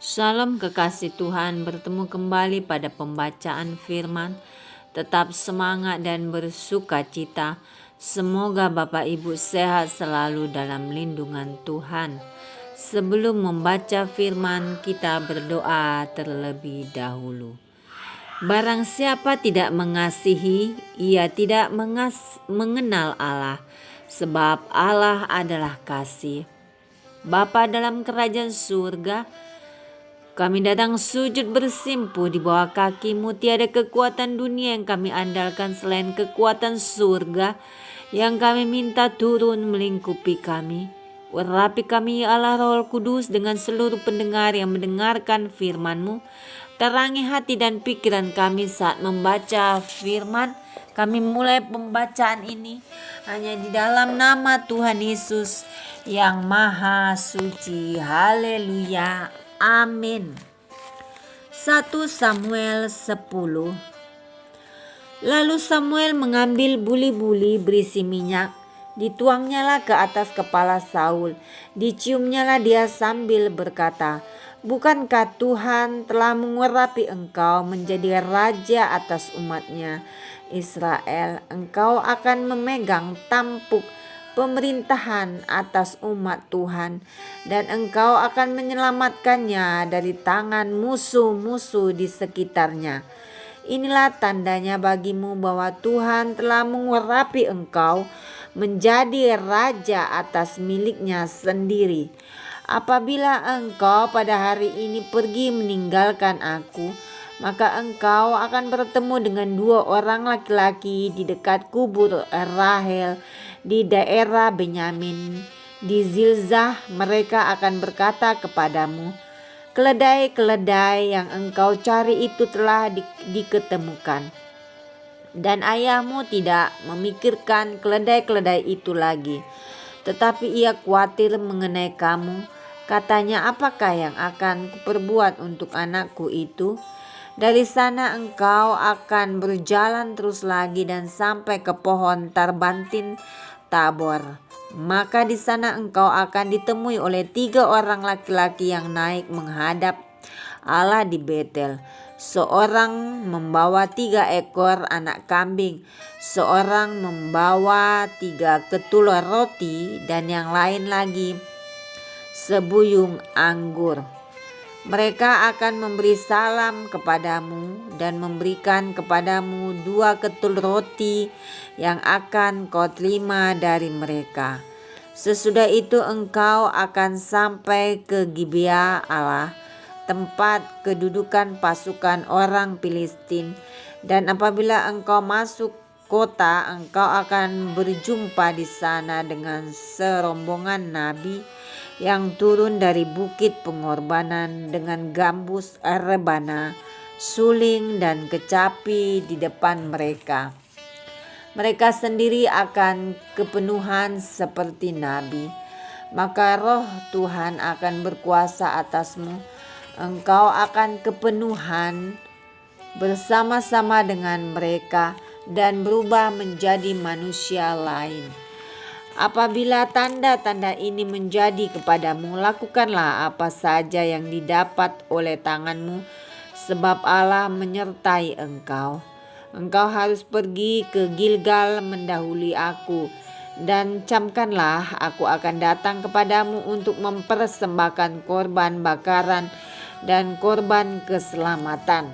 Salam kekasih Tuhan, bertemu kembali pada pembacaan firman. Tetap semangat dan bersuka cita. Semoga Bapak Ibu sehat selalu dalam lindungan Tuhan. Sebelum membaca firman, kita berdoa terlebih dahulu. Barang siapa tidak mengasihi, ia tidak mengenal Allah, sebab Allah adalah kasih. Bapa dalam kerajaan surga, kami datang sujud bersimpuh di bawah kaki-Mu. Tiada kekuatan dunia yang kami andalkan selain kekuatan surga yang kami minta turun melingkupi kami. Urapi kami ya Allah Roh Kudus dengan seluruh pendengar yang mendengarkan firman-Mu. Terangi hati dan pikiran kami saat membaca firman. Kami mulai pembacaan ini hanya di dalam nama Tuhan Yesus yang Maha Suci. Haleluya. Amin. 1 Samuel 10. Lalu Samuel mengambil buli-buli berisi minyak, dituangnyalah ke atas kepala Saul, diciumnyalah dia sambil berkata, "Bukankah Tuhan telah mengurapi engkau menjadi raja atas umatnya Israel? Engkau akan memegang tampuk pemerintahan atas umat Tuhan, dan engkau akan menyelamatkannya dari tangan musuh-musuh di sekitarnya. Inilah tandanya bagimu bahwa Tuhan telah mengurapi engkau menjadi raja atas miliknya sendiri. Apabila engkau pada hari ini pergi meninggalkan aku, maka engkau akan bertemu dengan 2 orang laki-laki di dekat kubur Rahel di daerah Benyamin. Di Zilzah mereka akan berkata kepadamu, keledai-keledai yang engkau cari itu telah diketemukan. Dan ayahmu tidak memikirkan keledai-keledai itu lagi, tetapi ia khawatir mengenai kamu. Katanya, apakah yang akan kuperbuat untuk anakku itu? Dari sana engkau akan berjalan terus lagi dan sampai ke pohon Tarbantin Tabor. Maka di sana engkau akan ditemui oleh 3 orang laki-laki yang naik menghadap Allah di Betel. Seorang membawa 3 ekor anak kambing, seorang membawa 3 ketul roti, dan yang lain lagi sebuyung anggur. Mereka akan memberi salam kepadamu dan memberikan kepadamu 2 ketul roti yang akan kau terima dari mereka. Sesudah itu engkau akan sampai ke Gibea Allah, tempat kedudukan pasukan orang Filistin. Dan apabila engkau masuk kota, engkau akan berjumpa di sana dengan serombongan nabi yang turun dari bukit pengorbanan dengan gambus rebana, suling dan kecapi di depan mereka. Mereka sendiri akan kepenuhan seperti nabi. Maka roh Tuhan akan berkuasa atasmu. Engkau akan kepenuhan bersama-sama dengan mereka dan berubah menjadi manusia lain. Apabila tanda-tanda ini menjadi kepadamu, lakukanlah apa saja yang didapat oleh tanganmu, sebab Allah menyertai engkau. Engkau harus pergi ke Gilgal mendahului aku, dan camkanlah aku akan datang kepadamu untuk mempersembahkan korban bakaran dan korban keselamatan.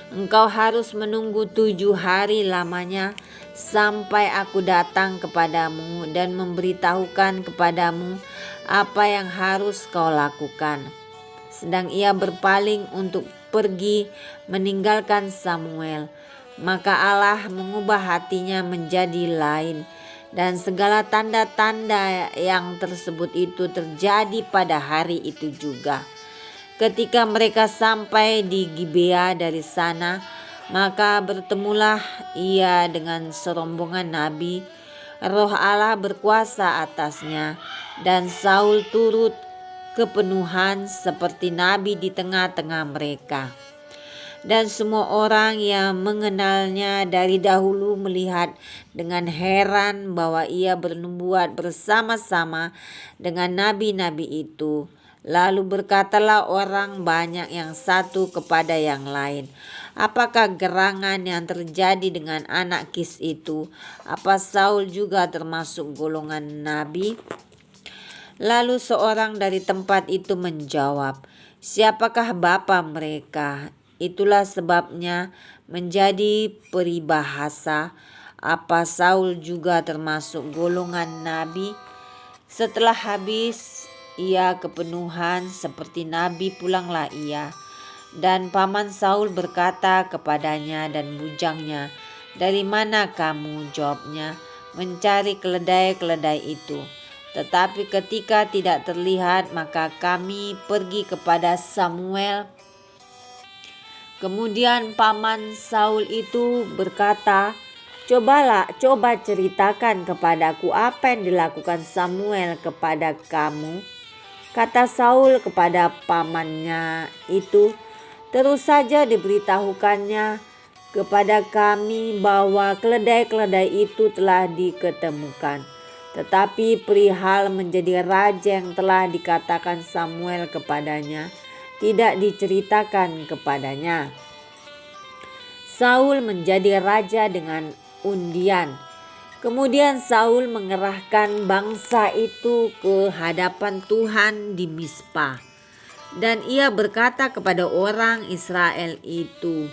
Engkau harus menunggu 7 hari lamanya sampai aku datang kepadamu dan memberitahukan kepadamu apa yang harus kau lakukan. Sedang ia berpaling untuk pergi meninggalkan Samuel, maka Allah mengubah hatinya menjadi lain, dan segala tanda-tanda yang tersebut itu terjadi pada hari itu juga. Ketika mereka sampai di Gibea dari sana, maka bertemulah ia dengan serombongan nabi. Roh Allah berkuasa atasnya, dan Saul turut kepenuhan seperti nabi di tengah-tengah mereka. Dan semua orang yang mengenalnya dari dahulu melihat dengan heran bahwa ia bernubuat bersama-sama dengan nabi-nabi itu. Lalu berkatalah orang banyak yang satu kepada yang lain, apakah gerangan yang terjadi dengan anak Kis itu? Apa Saul juga termasuk golongan nabi? Lalu seorang dari tempat itu menjawab, siapakah bapa mereka? Itulah sebabnya menjadi peribahasa, apa Saul juga termasuk golongan nabi? Setelah habis ia kepenuhan seperti nabi, pulanglah ia. Dan paman Saul berkata kepadanya dan bujangnya, dari mana kamu? Jawabnya, mencari keledai-keledai itu. Tetapi ketika tidak terlihat, maka kami pergi kepada Samuel. Kemudian paman Saul itu berkata, coba ceritakan kepadaku apa yang dilakukan Samuel kepada kamu. Kata Saul kepada pamannya itu, terus saja diberitahukannya kepada kami bahwa keledai-keledai itu telah diketemukan. Tetapi perihal menjadi raja yang telah dikatakan Samuel kepadanya, tidak diceritakan kepadanya. Saul menjadi raja dengan undian. Kemudian Saul mengerahkan bangsa itu ke hadapan Tuhan di Mizpa. Dan ia berkata kepada orang Israel itu,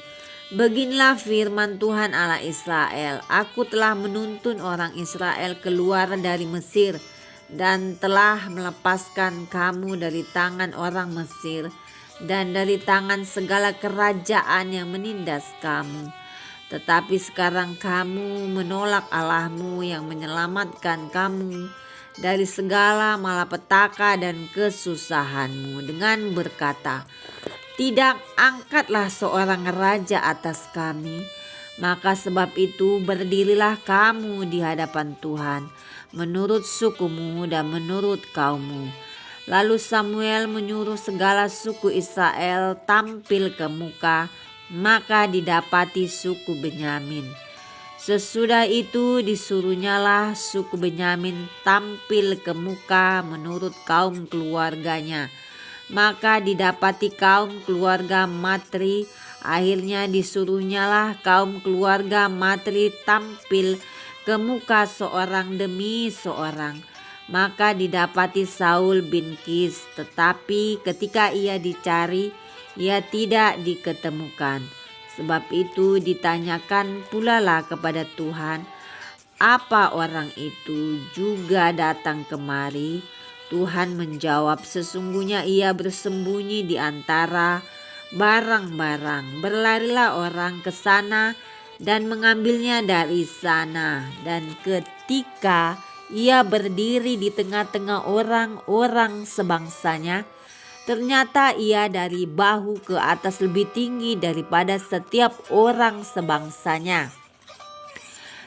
beginilah firman Tuhan Allah Israel, aku telah menuntun orang Israel keluar dari Mesir dan telah melepaskan kamu dari tangan orang Mesir dan dari tangan segala kerajaan yang menindas kamu. Tetapi sekarang kamu menolak Allahmu yang menyelamatkan kamu dari segala malapetaka dan kesusahanmu dengan berkata, tidak angkatlah seorang raja atas kami. Maka sebab itu berdirilah kamu di hadapan Tuhan menurut sukumu dan menurut kaummu. Lalu Samuel menyuruh segala suku Israel tampil ke muka, maka didapati suku Benyamin. Sesudah itu disuruhnyalah suku Benyamin tampil ke muka menurut kaum keluarganya. Maka didapati kaum keluarga Matri. Akhirnya disuruhnyalah kaum keluarga Matri tampil ke muka seorang demi seorang. Maka didapati Saul bin Kis, tetapi ketika ia dicari, ia tidak diketemukan. Sebab itu ditanyakan pula lah kepada Tuhan, apa orang itu juga datang kemari? Tuhan menjawab, sesungguhnya ia bersembunyi di antara barang-barang. Berlarilah orang ke sana dan mengambilnya dari sana. Dan ketika ia berdiri di tengah-tengah orang-orang sebangsanya, ternyata ia dari bahu ke atas lebih tinggi daripada setiap orang sebangsanya.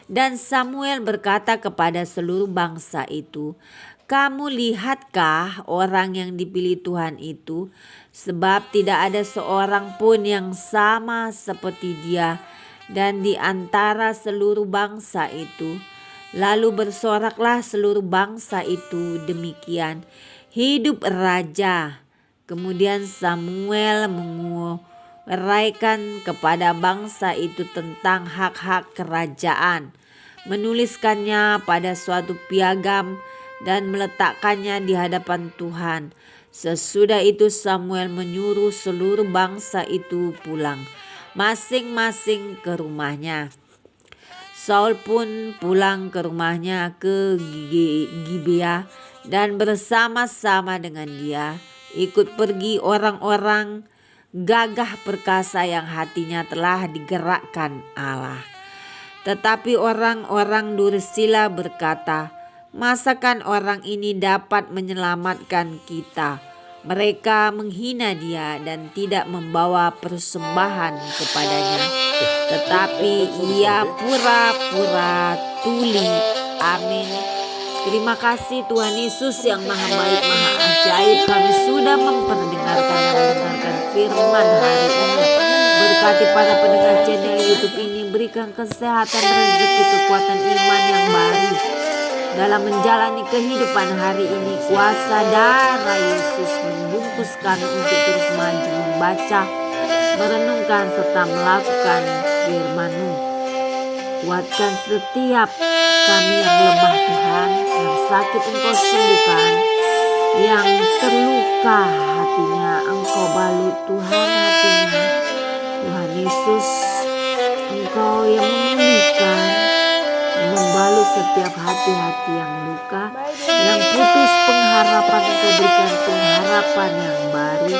Dan Samuel berkata kepada seluruh bangsa itu, kamu lihatkah orang yang dipilih Tuhan itu? Sebab tidak ada seorang pun yang sama seperti dia dan di antara seluruh bangsa itu. Lalu bersoraklah seluruh bangsa itu demikian, hidup raja. Kemudian Samuel menguraikan kepada bangsa itu tentang hak-hak kerajaan, menuliskannya pada suatu piagam dan meletakkannya di hadapan Tuhan. Sesudah itu Samuel menyuruh seluruh bangsa itu pulang, masing-masing ke rumahnya. Saul pun pulang ke rumahnya ke Gibea dan bersama-sama dengan dia ikut pergi orang-orang gagah perkasa yang hatinya telah digerakkan Allah. Tetapi orang-orang dursila berkata, masakan orang ini dapat menyelamatkan kita? Mereka menghina dia dan tidak membawa persembahan kepadanya, tetapi ia pura-pura tuli. Amin. Terima kasih Tuhan Yesus yang maha baik, maha ajaib. Kami sudah memperdengarkan dan mendengarkan firman hari ini. Berkati para pendengar channel YouTube ini, berikan kesehatan, rezeki, kekuatan iman yang baru dalam menjalani kehidupan hari ini. Kuasa darah Yesus membunuh terfokuskan untuk terus maju membaca, merenungkan serta melakukan firman-Mu. Kuatkan setiap kami yang lemah Tuhan, yang sakit Engkau sembuhkan, yang terluka hatinya Engkau balut Tuhan hatinya. Tuhan Yesus, Engkau yang memulihkan, yang membalut setiap hati-hati yang luka, yang putus pengharapan. Engkau berikan pengharapan yang baru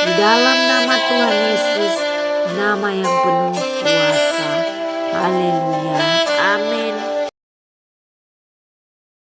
di dalam nama Tuhan Yesus, nama yang penuh kuasa. Haleluya, amin.